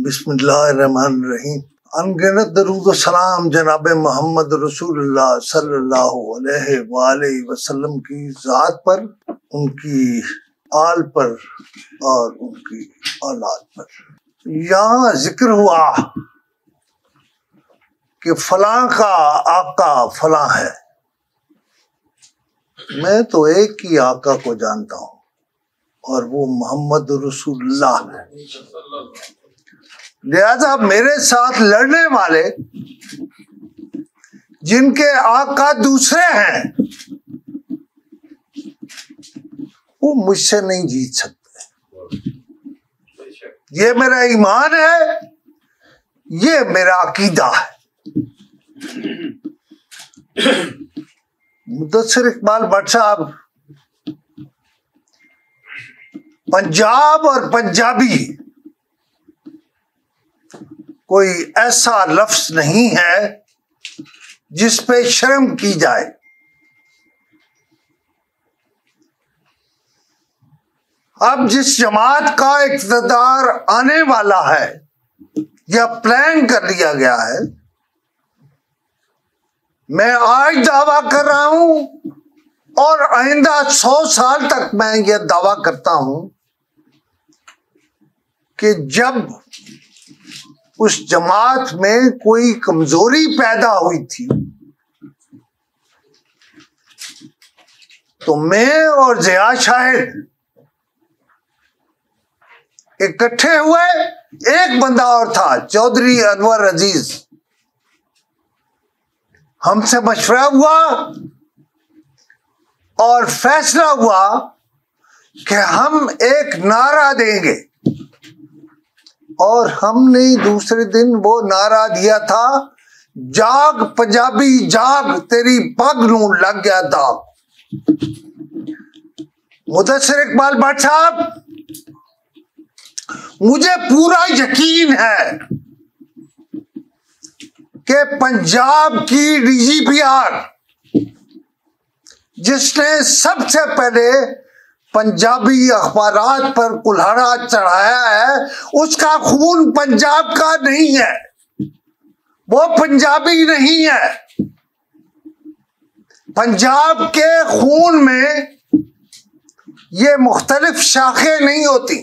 बिस्मिल्लाहिर्रहमानिर्रहीम। अनगिनत दरूद व सलाम जनाब मोहम्मद रसूलुल्लाह सल्लल्लाहु अलैहि वसल्लम की ज़ात पर, उनकी आल पर और उनकी औलाद पर। यहाँ जिक्र हुआ कि फलां का आका फलां है। मैं तो एक ही आका को जानता हूँ और वो मोहम्मद रसूलुल्लाह है। लिहाजा मेरे साथ लड़ने वाले जिनके आका दूसरे हैं वो मुझसे नहीं जीत सकते। ये मेरा ईमान है, ये मेरा अकीदा है। मुदस्सिर इकबाल भट्ट साहब, पंजाब और पंजाबी कोई ऐसा लफ्ज नहीं है जिस पे शर्म की जाए। अब जिस जमात का इक़्तिदार आने वाला है या प्लान कर लिया गया है, मैं आज दावा कर रहा हूं और आइंदा 100 साल तक मैं यह दावा करता हूं कि जब उस जमात में कोई कमजोरी पैदा हुई थी तो मैं और ज़िया शाहिद इकट्ठे हुए। एक बंदा और था, चौधरी अनवर अजीज। हमसे मशवरा हुआ और फैसला हुआ कि हम एक नारा देंगे, और हमने दूसरे दिन वो नारा दिया था, जाग पंजाबी जाग तेरी पग नूं लग गया दाग। मुदस्सिर इकबाल भट्ट साहब, मुझे पूरा यकीन है कि पंजाब की डीजीपीआर जिसने सबसे पहले पंजाबी अखबारात पर कुल्हाड़ा चढ़ाया है, उसका खून पंजाब का नहीं है, वो पंजाबी नहीं है। पंजाब के खून में ये मुख्तलिफ शाखें नहीं होती,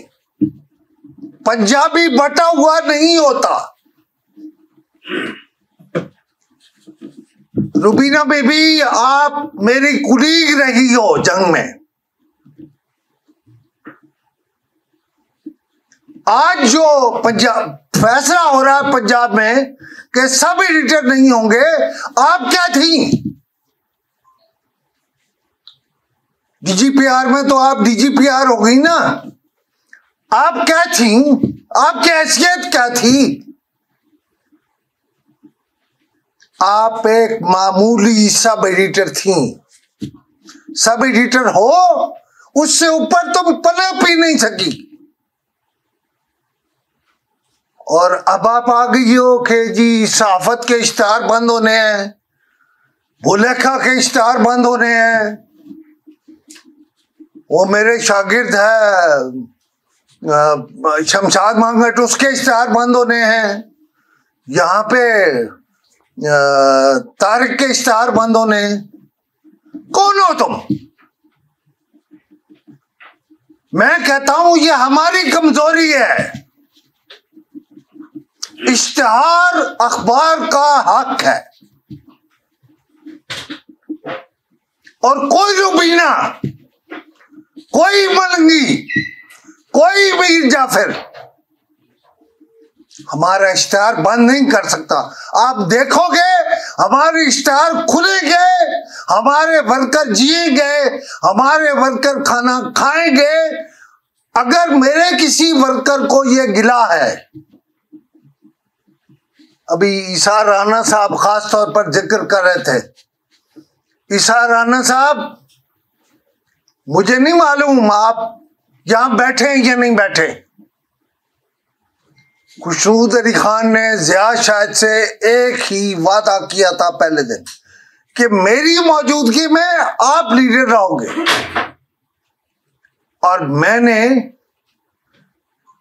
पंजाबी बटा हुआ नहीं होता। रुबीना बेबी, आप मेरी कुलीग रही हो जंग में। आज जो पंजाब फैसला हो रहा है पंजाब में कि सब एडिटर नहीं होंगे, आप क्या थी डीजीपीआर में? तो आप डीजीपीआर हो गई ना। आप क्या थी? आपकी हैसियत क्या थी? आप एक मामूली सब एडिटर थी। सब एडिटर हो, उससे ऊपर तुम पनप ही नहीं सकी। और अब आप आ गई हो कि जी सहाफत के इश्तिहार बंद होने हैं, भुलेखा के इश्तिहार बंद होने हैं। वो मेरे शागिर्द है शमशाद मांगट, उसके इश्तिहार बंद होने हैं। यहाँ पे तारिक के इश्तिहार बंद होने हैं। कौन हो तुम? मैं कहता हूं ये हमारी कमजोरी है। इश्तिहार अखबार का हक है, और कोई रुबीना, कोई मलंगी, कोई भी जाफिर हमारा इश्तिहार बंद नहीं कर सकता। आप देखोगे हमारे इश्तिहार खुलेंगे, हमारे वर्कर जिएंगे, हमारे वर्कर खाना खाएंगे। अगर मेरे किसी वर्कर को ये गिला है, अभी ईसा राना साहब खास तौर पर जिक्र कर रहे थे। ईसा राना साहब, मुझे नहीं मालूम आप यहां बैठे हैं या नहीं बैठे। खुशनूद अली खान ने ज़िया शाहिद से एक ही वादा किया था पहले दिन कि मेरी मौजूदगी में आप लीडर रहोगे, और मैंने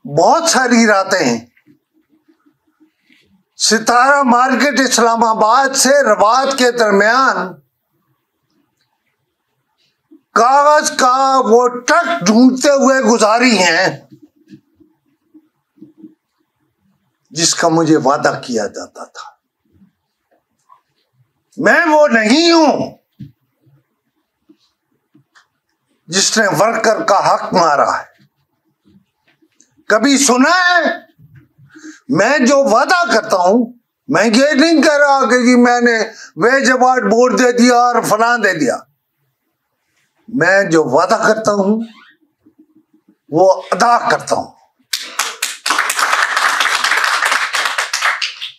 बहुत सारी रातें सितारा मार्केट इस्लामाबाद से रबात के दरमियान कागज का वो ट्रक ढूंढते हुए गुजारी हैं जिसका मुझे वादा किया जाता था। मैं वो नहीं हूं जिसने वर्कर का हक मारा है। कभी सुना है? मैं जो वादा करता हूं, मैं ये नहीं कह रहा कि जी मैंने वेज अवार्ड बोर्ड दे दिया और फलां दे दिया। मैं जो वादा करता हूं वो अदा करता हूं।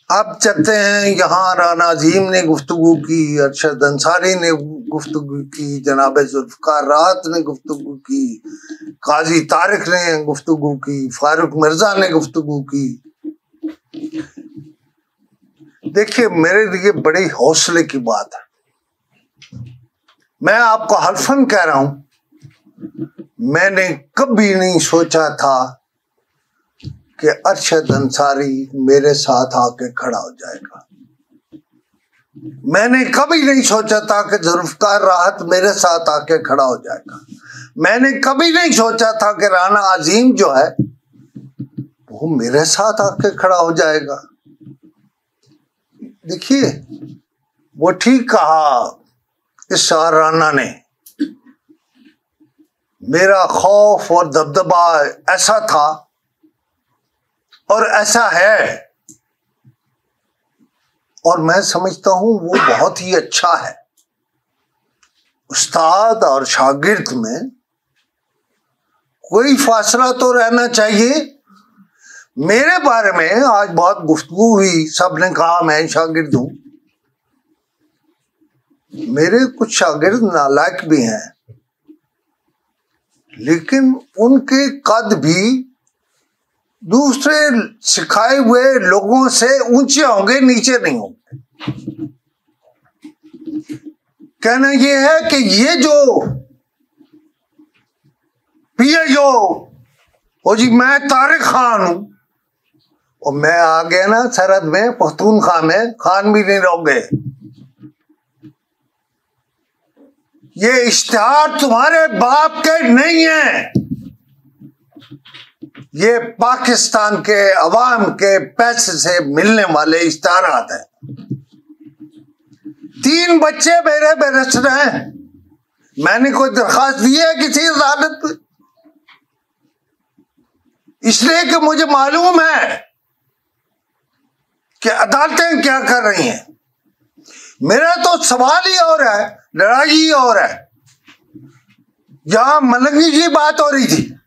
अब चलते हैं, यहाँ राना अजीम ने गुफ्तगू की, अरशद अंसारी ने गुफ्तगू की, जनाब जुल्फकार राहत ने गुफ्तगू की, काजी तारिक ने गुफ्तगू की, फारूक मिर्जा ने गुफ्तगू की। देखिए, मेरे लिए बड़ी हौसले की बात है। मैं आपको हल्फन कह रहा हूं, मैंने कभी नहीं सोचा था कि अरशद अंसारी मेरे साथ आके खड़ा हो जाएगा। मैंने कभी नहीं सोचा था कि जुल्फकार राहत मेरे साथ आके खड़ा हो जाएगा। मैंने कभी नहीं सोचा था कि राना अजीम जो है वो मेरे साथ आके खड़ा हो जाएगा। देखिए, वो ठीक कहा इस राना ने, मेरा खौफ और दबदबा ऐसा था और ऐसा है, और मैं समझता हूं वो बहुत ही अच्छा है। उस्ताद और शागिर्द में कोई फासला तो रहना चाहिए। मेरे बारे में आज बहुत गुफ्तगू हुई, सबने कहा मैं शागिर्द हूं। मेरे कुछ शागिर्द नालायक भी हैं, लेकिन उनके कद भी दूसरे सिखाए हुए लोगों से ऊंचे होंगे, नीचे नहीं होंगे। कहना यह है कि ये जो पीएओ हो जी, मैं तारिक खान हूं, और मैं आ गया ना सरहद में, पख्तूनख्वा में खान भी नहीं रहोगे। ये इश्तिहार तुम्हारे बाप के नहीं है, ये पाकिस्तान के अवाम के पैसे से मिलने वाले इश्तिहारात हैं। 3 बच्चे मेरे बेरस रहे हैं। मैंने कोई दरखास्त दी है किसी अदालत में? इसलिए कि मुझे मालूम है कि अदालतें क्या कर रही हैं। मेरा तो सवाल ही और है, लड़ाई ही और है। यहां मलंगी की बात हो रही थी,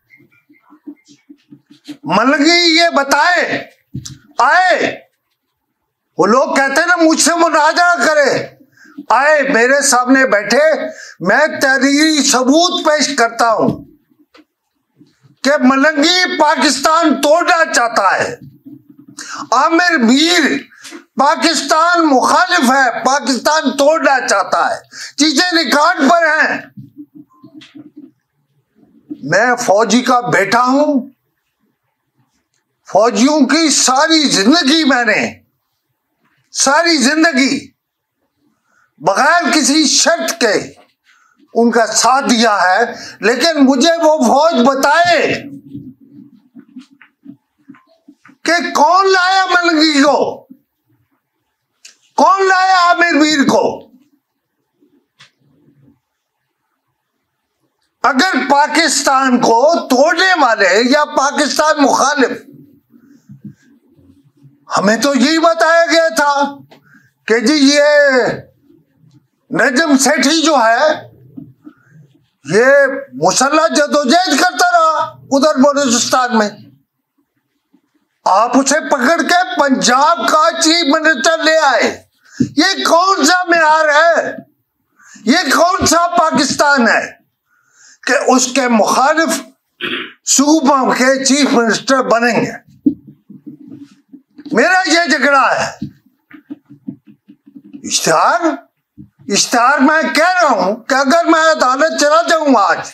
मलंगी ये बताए आए, वो लोग कहते हैं ना मुझसे मुनाजा करे, आए मेरे सामने बैठे, मैं तहरीरी सबूत पेश करता हूं कि मलंगी पाकिस्तान तोड़ना चाहता है। आमिर मीर पाकिस्तान मुखालिफ है, पाकिस्तान तोड़ना चाहता है, चीजें रिकॉर्ड पर हैं। मैं फौजी का बेटा हूं, फौजियों की सारी जिंदगी मैंने, सारी जिंदगी बगैर किसी शर्त के उनका साथ दिया है। लेकिन मुझे वो फौज बताए कि कौन लाया मलंगी को, कौन लाया आमिर मीर को। अगर पाकिस्तान को तोड़ने वाले या पाकिस्तान मुखालिफ, हमें तो यही बताया गया था कि जी ये नजम सेठी जो है ये मुसल्लह जदोजहद करता रहा उधर बलूचिस्तान में। आप उसे पकड़ के पंजाब का चीफ मिनिस्टर ले आए। ये कौन सा मेयार है, ये कौन सा पाकिस्तान है कि उसके मुखालिफ सूबा के चीफ मिनिस्टर बनेंगे? मेरा ये झगड़ा है। इश्तिहार मैं कह रहा हूं कि अगर मैं अदालत चला जाऊंगा, आज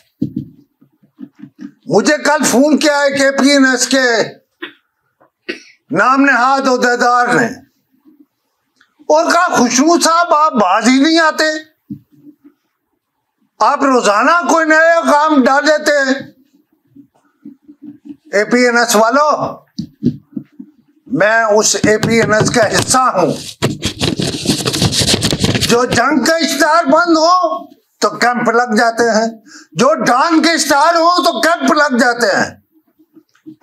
मुझे कल फोन किया है KPNS के नाम नहाद ओहदेदार ने और कहा खुशबू साहब आप बाज ही नहीं आते, आप रोजाना कोई नया काम डाल देते हैं। एपीएनएस वालों, मैं उस एपीएनएस का हिस्सा हूं। जो जंग के इश्तेहार बंद हो तो कैंप लग जाते हैं, जो डान के इश्तेहार हो तो कैंप लग जाते हैं।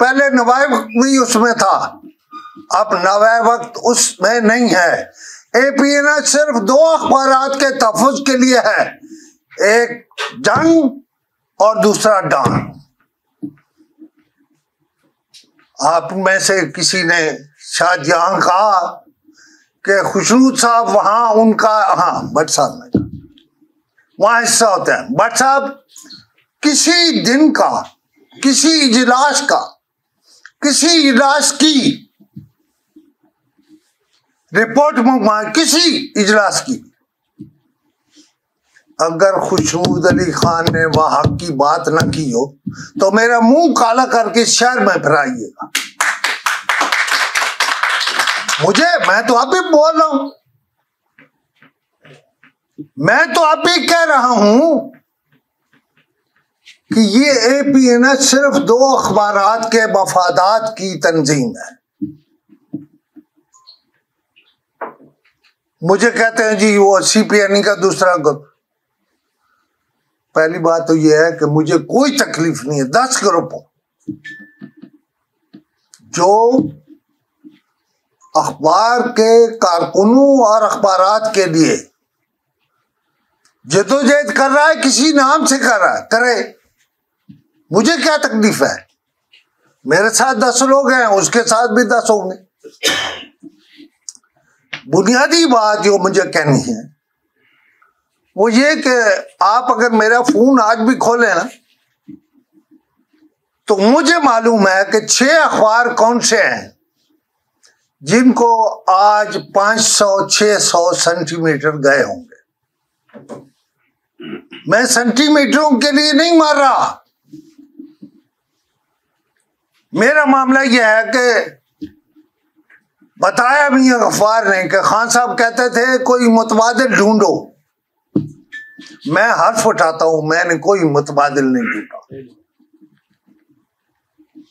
पहले नवाब भी उसमें था, अब नवाब वक्त उसमें नहीं है। एपीएनएस सिर्फ 2 अखबारात के तहफ़्फ़ुज़ के लिए है, एक जंग और दूसरा डान। आप में से किसी ने शायद यहां कहा कि खुशबू साहब वहां उनका, हाँ भट्ट साहब ने वहां हिस्सा होता है। भट्ट साहब किसी दिन का, किसी इजलास का, किसी इजलास की रिपोर्ट मंगवाए, किसी इजलास की, अगर खुशबू अली खान ने वहां की बात न की हो तो मेरा मुंह काला करके शहर में फिराइएगा। मैं तो अभी बोल रहा हूं, मैं तो अभी कह रहा हूं कि ये एपीएनएस सिर्फ 2 अखबारात के मफादात की तंजीम है। मुझे कहते हैं जी वो सीपीएनई का दूसरा ग्रुप। पहली बात तो यह है कि मुझे कोई तकलीफ नहीं है 10 ग्रुप हो जो अखबार के कारकुनों और अखबारात के लिए जदोजहद कर रहा है, किसी नाम से कर रहा है, करे, मुझे क्या तकलीफ है। मेरे साथ 10 लोग हैं, उसके साथ भी 10 होंगे। बुनियादी बात जो मुझे कहनी है वो ये कि आप अगर मेरा फोन आज भी खोलें ना तो मुझे मालूम है कि 6 अखबार कौन से हैं जिनको आज 500-600 सेंटीमीटर गए होंगे। मैं सेंटीमीटरों के लिए नहीं मार रहा, मेरा मामला यह है कि बताया भी अखबार ने कि खान साहब कहते थे कोई मुतबादिल ढूंढो। मैं हर्फ उठाता हूं, मैंने कोई मुतबादिल नहीं ढूंढा।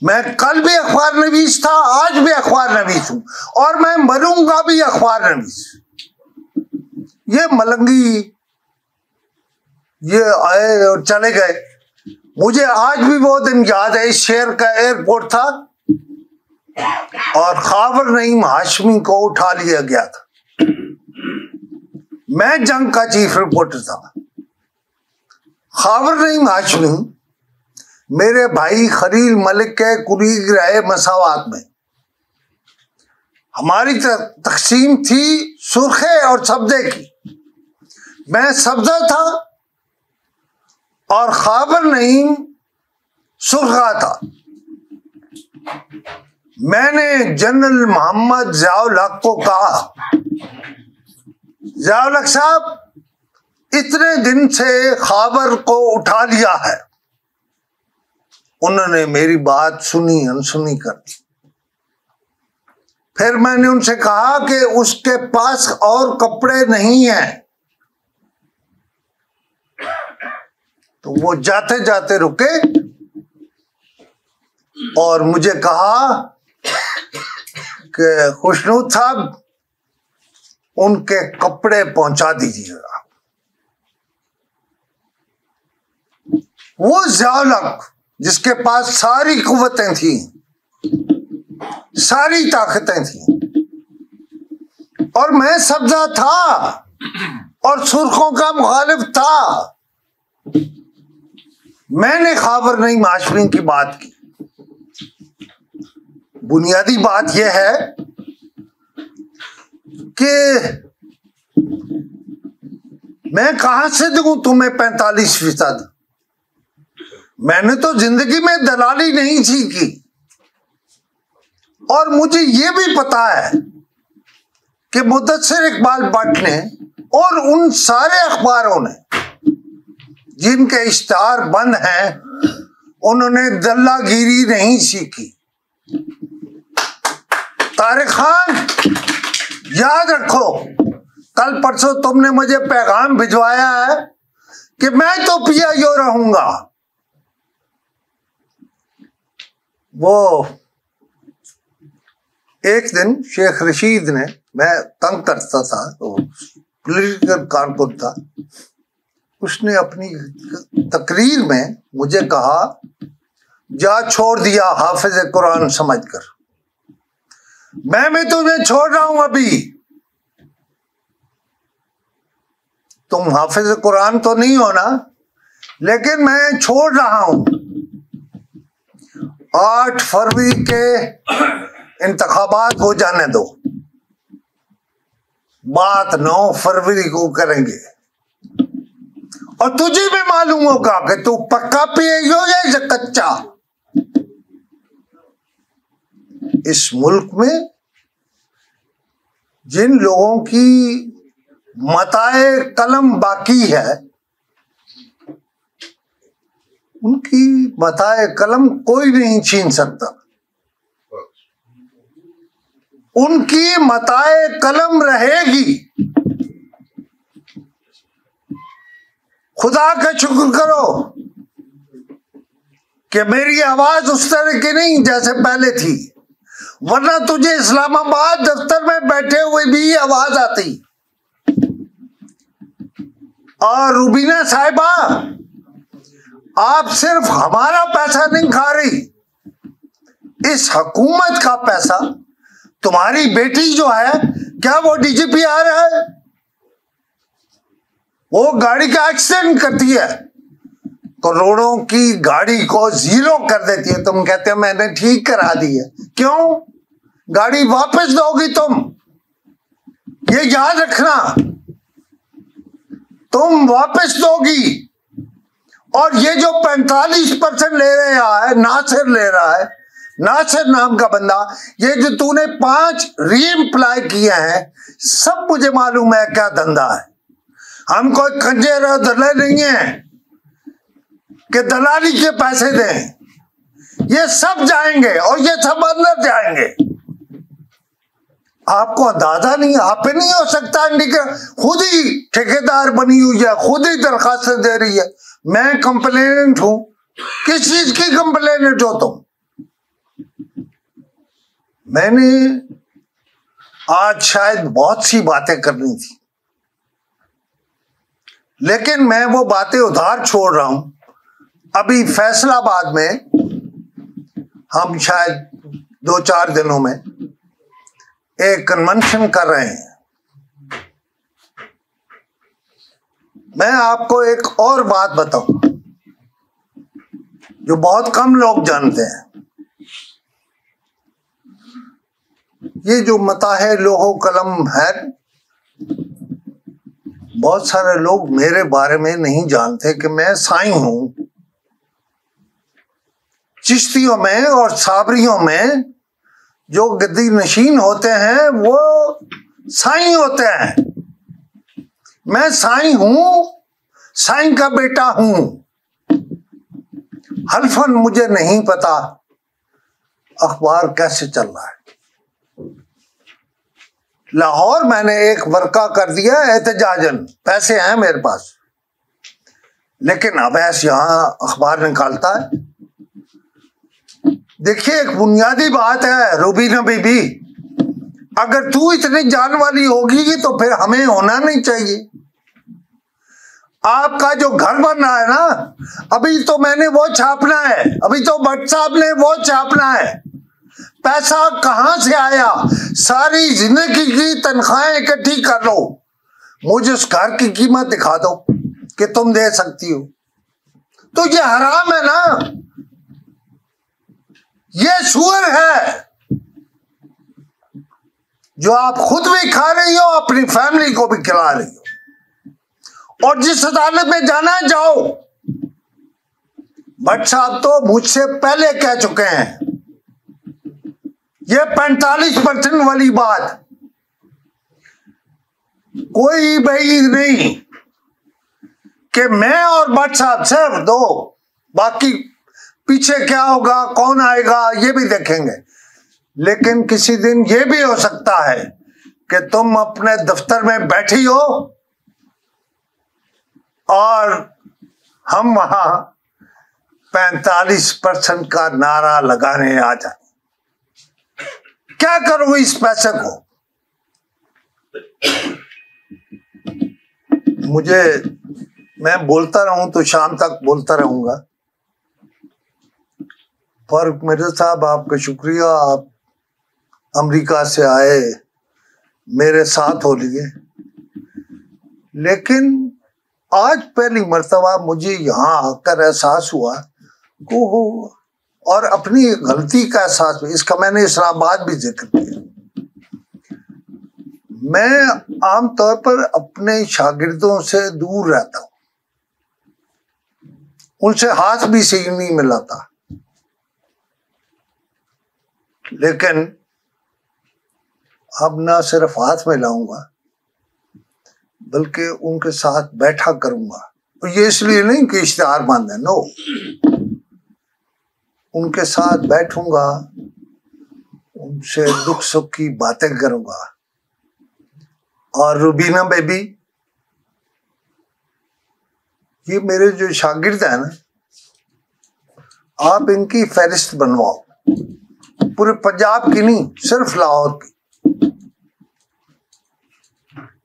मैं कल भी अखबार नवीस था, आज भी अखबार नवीस हूं और मैं मरूंगा भी अखबार नवीस। ये मलंगी ये आए और चले गए। मुझे आज भी वो दिन याद है, इस शहर का एयरपोर्ट था और खावर नईम हाशमी को उठा लिया गया था। मैं जंग का चीफ रिपोर्टर था। खावर नईम हाशमी मेरे भाई खलील मलिक के कुलीग रहे मसावात में। हमारी तकसीम थी सुर्खे और सब्जे की। मैं सब्जा था और खावर नईम सुर्खा था। मैंने जनरल मोहम्मद ज़ियाउल हक को कहा, ज़ियाउल हक साहब इतने दिन से खाबर को उठा लिया है। उन्होंने मेरी बात सुनी अनसुनी कर दी। फिर मैंने उनसे कहा कि उसके पास और कपड़े नहीं हैं। तो वो जाते जाते रुके और मुझे कहा कि खुशनूद साहब उनके कपड़े पहुंचा दीजिएगा। वो ज़ियाउल हक जिसके पास सारी कुव्वतें थी, सारी ताकतें थी, और मैं सब्जा था और सुर्खों का मुखालिफ था। मैंने खाबर नईम हाशमी की बात की। बुनियादी बात यह है कि मैं कहां से दूं तुम्हें 45%। मैंने तो जिंदगी में दलाली नहीं सीखी और मुझे यह भी पता है कि मुद्दस्सिर इकबाल भट्ट ने और उन सारे अखबारों ने जिनके इश्तिहार बंद हैं उन्होंने दल्लागिरी नहीं सीखी। तारिक खान याद रखो, कल परसों तुमने मुझे पैगाम भिजवाया है कि मैं तो PIO रहूंगा। वो एक दिन शेख रशीद ने, मैं तंग करता था तो पॉलिटिकल कारकुन था, उसने अपनी तकरीर में मुझे कहा, जा छोड़ दिया हाफिज कुरान समझकर। मैं भी तुम्हें छोड़ रहा हूं अभी। तुम हाफिज कुरान तो नहीं हो ना, लेकिन मैं छोड़ रहा हूं। 8 फरवरी के इंतखाबात हो जाने दो, बात 9 फरवरी को करेंगे। और तुझे भी मालूम होगा कि तू पक्का PIO या कच्चा। इस मुल्क में जिन लोगों की मताए कलम बाकी है, उनकी मताए कलम कोई नहीं छीन सकता। उनकी मताए कलम रहेगी। खुदा का शुक्र करो कि मेरी आवाज उस तरह की नहीं जैसे पहले थी, वरना तुझे इस्लामाबाद दफ्तर में बैठे हुए भी आवाज आती। और रुबीना साहिबा, आप सिर्फ हमारा पैसा नहीं खा रही, इस हुकूमत का पैसा। तुम्हारी बेटी जो है, क्या वो DGP आ रहा है? वो गाड़ी का एक्सीडेंट करती है, करोड़ों की गाड़ी को जीरो कर देती है। तुम कहते हो मैंने ठीक करा दी है। क्यों? गाड़ी वापस दोगी तुम, ये याद रखना, तुम वापस दोगी। और ये जो 45% ले रहा है, नासिर ले रहा है, नासिर नाम का बंदा, ये जो तूने 5 रीएम्प्लॉय किए हैं, सब मुझे मालूम है क्या धंधा है। हम कोई कंजेर और दलाल नहीं है कि दलाली के पैसे दें। ये सब जाएंगे और ये सब अंदर जाएंगे। आपको अंदाजा नहीं, आप पे नहीं हो सकता। खुद ही ठेकेदार बनी हुई है, खुद ही दरखास्त दे रही है। मैं कंप्लेनेंट हूं। किस चीज की कंप्लेनेंट हो तुम? मैंने आज शायद बहुत सी बातें करनी थी, लेकिन मैं वो बातें उधार छोड़ रहा हूं। अभी फैसलाबाद में हम शायद 2-4 दिनों में एक कन्वेंशन कर रहे हैं। मैं आपको एक और बात बताऊं जो बहुत कम लोग जानते हैं। ये जो मताहे लोहो कलम है, बहुत सारे लोग मेरे बारे में नहीं जानते कि मैं साईं हूं। चिश्तियों में और साबरियों में जो गद्दी नशीन होते हैं वो साईं होते हैं। मैं साईं हूं, साईं का बेटा हूं। हल्फन मुझे नहीं पता अखबार कैसे चल रहा है। लाहौर मैंने एक वर्का कर दिया एहतजाजन, पैसे हैं मेरे पास, लेकिन अवैस यहां अखबार निकालता है। देखिए, एक बुनियादी बात है रूबीना बीबी, अगर तू इतनी जान वाली होगी तो फिर हमें होना नहीं चाहिए। आपका जो घर बन रहा है ना, अभी तो मैंने वो छापना है, अभी तो भट्ट साहब ने वो छापना है। पैसा कहां से आया? सारी जिंदगी की तनख्वाहें इकट्ठी कर लो, मुझे उस घर की कीमत दिखा दो कि तुम दे सकती हो। तो ये हराम है ना, ये सुअर है जो आप खुद भी खा रही हो, अपनी फैमिली को भी खिला रही हो। और जिस अदालत में जाना है जाओ। भट्ट साहब तो मुझसे पहले कह चुके हैं ये 45% वाली बात कोई बई नहीं कि मैं और भट्ट साहब सिर्फ दो, बाकी पीछे क्या होगा, कौन आएगा, ये भी देखेंगे। लेकिन किसी दिन ये भी हो सकता है कि तुम अपने दफ्तर में बैठी हो और हम वहां 45% का नारा लगाने आ जाए। क्या करोगे इस पैसे को? मैं बोलता रहूं तो शाम तक बोलता रहूंगा। फारूक मिर्जा साहब, आपका शुक्रिया, आप अमेरिका से आए, मेरे साथ हो लिए, लेकिन आज पहली मर्तबा मुझे यहाँ आकर एहसास हुआ को और अपनी गलती का एहसास हुआ। इसका मैंने इस्लामाबाद भी जिक्र किया। मैं आमतौर पर अपने शागिर्दों से दूर रहता हूं, उनसे हाथ भी सही नहीं मिलाता, लेकिन अब ना सिर्फ हाथ मिलाऊंगा बल्कि उनके साथ बैठा करूंगा। और ये इसलिए नहीं कि इश्तिहार बांधे, नो, उनके साथ बैठूंगा, उनसे दुख सुख की बातें करूंगा। और रुबीना बेबी, ये मेरे जो शागिर्द हैं ना, आप इनकी फहरिस्त बनवाओ, पूरे पंजाब की नहीं, सिर्फ लाहौर की।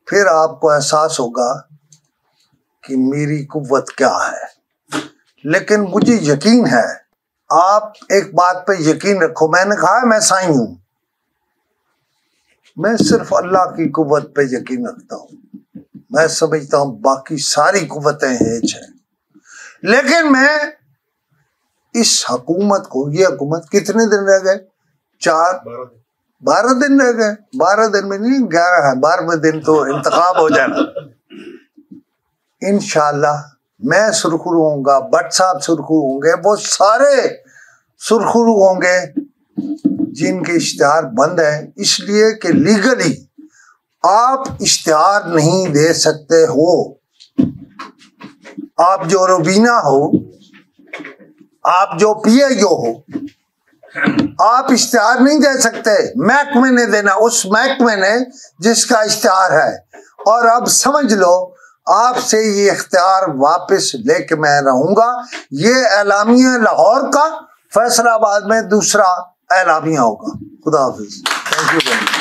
फिर आपको एहसास होगा कि मेरी कुव्वत क्या है। लेकिन मुझे यकीन है, आप एक बात पे यकीन रखो, मैंने कहा मैं साईं हूं, मैं सिर्फ अल्लाह की कुव्वत पे यकीन रखता हूं। मैं समझता हूं बाकी सारी कुव्वतें हेज है, लेकिन मैं इस हुकूमत को, ये हुकूमत कितने दिन रह गए? 12 दिन रह गए। 12 दिन में नहीं, 11 है, 12वें दिन तो इंतखाब हो जाना। इंशाअल्लाह मैं सुरखरू होऊंगा, भट्ट साहब सुरखरू होंगे, वो सारे सुरखरू होंगे जिनके इश्तिहार बंद है, इसलिए कि लीगली आप इश्तिहार नहीं दे सकते हो। आप जो रुबीना हो, आप जो पीएओ हो, आप इश्तिहार नहीं दे सकते। महकमे ने देना, उस महकमे ने जिसका इश्तिहार है। और अब समझ लो, आपसे ये इख्तियार वापस लेके मैं रहूंगा। ये एलामिया लाहौर का, फैसलाबाद में दूसरा एलामिया होगा। खुदा हाफिज। Thank you.